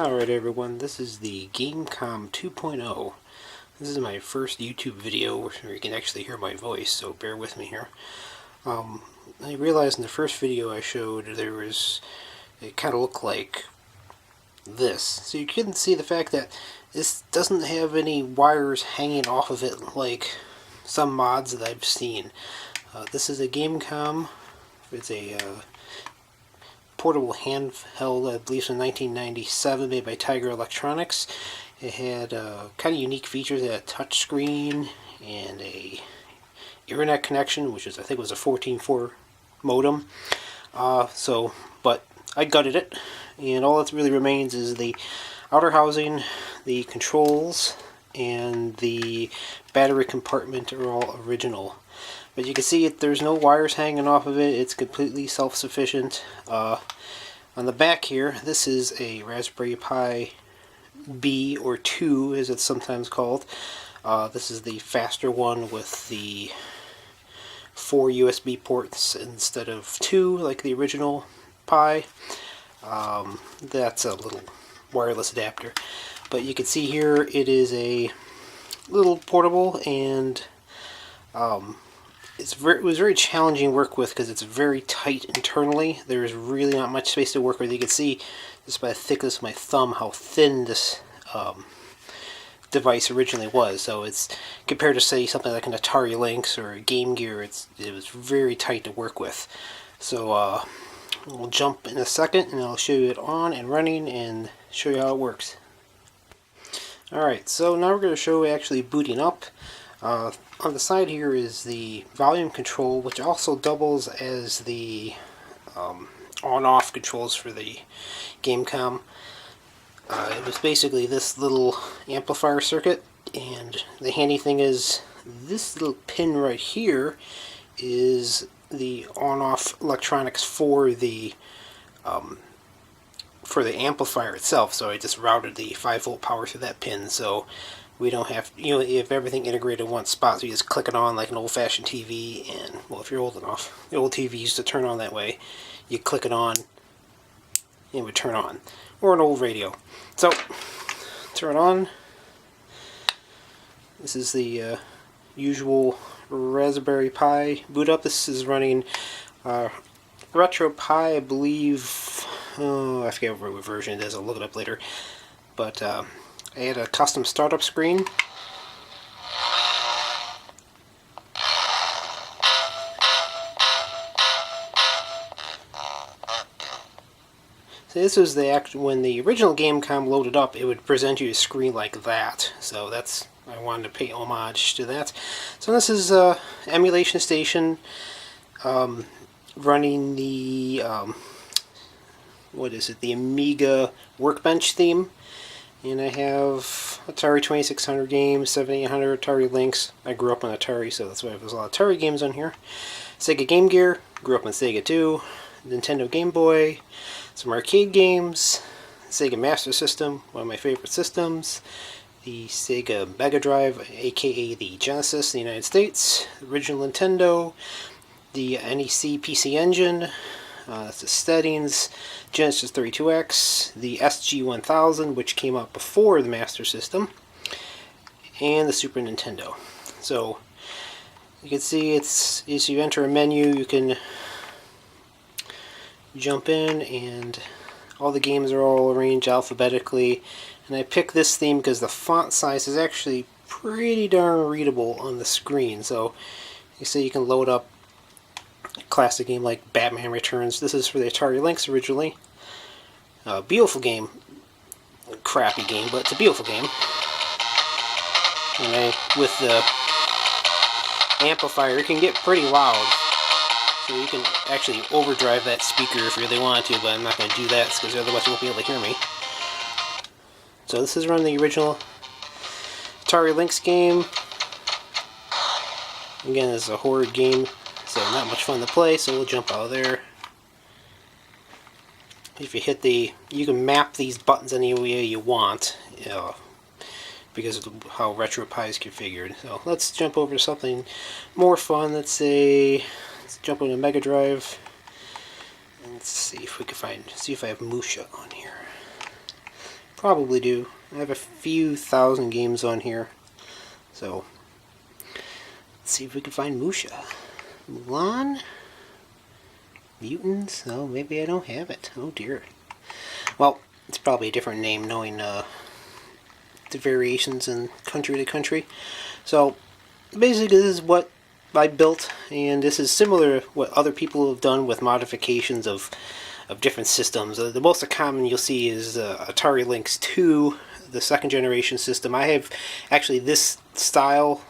Alright everyone, this is the GameCom 2.0. This is my first YouTube video where you can actually hear my voice, so bear with me here. I realized in the first video I showed it kind of looked like this. So you couldn't see the fact that this doesn't have any wires hanging off of it like some mods that I've seen. This is a GameCom. It's a portable handheld, I believe in 1997, made by Tiger Electronics. It had kind of unique features. It had a touch screen and a internet connection, which I think was a 14.4 modem. But I gutted it, and all that really remains is the outer housing, the controls, and the battery compartment are all original. But you can see there's no wires hanging off of it. It's completely self-sufficient. On the back here, this is a Raspberry Pi B or 2, as it's sometimes called. This is the faster one with the 4 USB ports instead of 2, like the original Pi. That's a little wireless adapter. But you can see here it is a little portable, and it was very challenging to work with because it's very tight internally. There's really not much space to work with. You can see just by the thickness of my thumb how thin this device originally was. So it's compared to, say, something like an Atari Lynx or a Game Gear, it was very tight to work with. So we'll jump in a second and I'll show you it on and running and show you how it works. Alright, so now we're going to show actually booting up. On the side here is the volume control, which also doubles as the on-off controls for the GameCom. It was basically this little amplifier circuit, and the handy thing is this little pin right here is the on-off electronics for the amplifier itself. So I just routed the 5-volt power through that pin, so we don't have, you have everything integrated in one spot, so you just click it on like an old-fashioned TV, and, well, if you're old enough, the old TV used to turn on that way. You click it on, and it would turn on. Or an old radio. So, turn it on. This is the usual Raspberry Pi boot up. This is running RetroPie, I believe. I forget what version it is, I'll look it up later. But I had a custom startup screen. So this was when the original GameCom loaded up, it would present you a screen like that. So I wanted to pay homage to that. So this is emulation station running the the Amiga Workbench theme. And I have Atari 2600 games, 7800 Atari Lynx. I grew up on Atari, so that's why there's a lot of Atari games on here. Sega Game Gear, grew up on Sega too. Nintendo Game Boy, some arcade games, Sega Master System, one of my favorite systems. The Sega Mega Drive, aka the Genesis in the United States. Original Nintendo, the NEC PC Engine. That's the settings, Genesis 32X, the SG-1000, which came out before the Master System, and the Super Nintendo. So you can see as you enter a menu, you can jump in, and all the games are all arranged alphabetically. And I picked this theme because the font size is actually pretty darn readable on the screen. So you see you can load up a classic game like Batman Returns. This is for the Atari Lynx originally. Beautiful game. A crappy game, but it's a beautiful game. And with the amplifier, it can get pretty loud. So you can actually overdrive that speaker if you really want to, but I'm not going to do that because otherwise you won't be able to hear me. So this is running the original Atari Lynx game. Again, it's a horror game, so not much fun to play, so we'll jump out of there. If you hit you can map these buttons any way you want, because of how RetroPie is configured. So let's jump over to something more fun. Let's jump on a Mega Drive. Let's see if we can see if I have Musha on here. probably do. I have a few thousand games on here. So, let's see if we can find Musha. Mulan? Mutants? Oh, maybe I don't have it. Oh dear. Well, it's probably a different name knowing the variations in country to country. So, basically this is what I built, and this is similar to what other people have done with modifications of different systems. The most common you'll see is Atari Lynx 2, the second generation system. I have actually this style,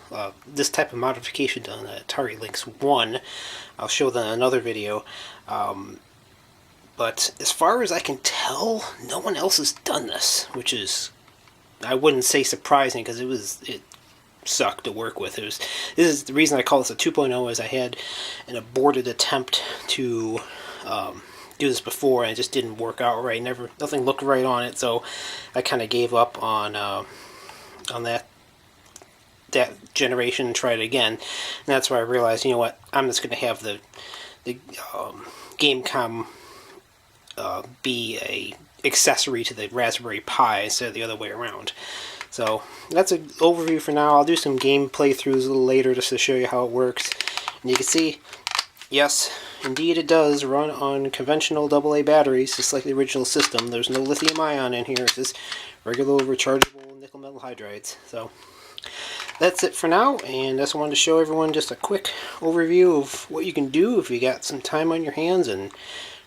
this type of modification done on Atari Lynx 1. I'll show that in another video. But as far as I can tell, no one else has done this, which is, I wouldn't say surprising, because it sucked to work with. This is the reason I call this a 2.0, is I had an aborted attempt to do this before, and it just didn't work out right. Nothing looked right on it, so I kind of gave up on that generation and tried it again. And that's where I realized, you know what, I'm just going to have the Gamecom be a accessory to the Raspberry Pi instead of the other way around. So that's an overview for now. I'll do some game playthroughs a little later just to show you how it works. And you can see, yes, indeed it does run on conventional AA batteries, just like the original system. There's no lithium ion in here. It's just regular rechargeable nickel metal hydrides. So that's it for now, and I just wanted to show everyone just a quick overview of what you can do if you got some time on your hands and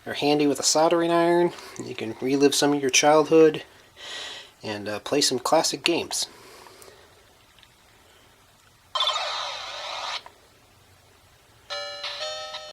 are handy with a soldering iron. You can relive some of your childhood and play some classic games.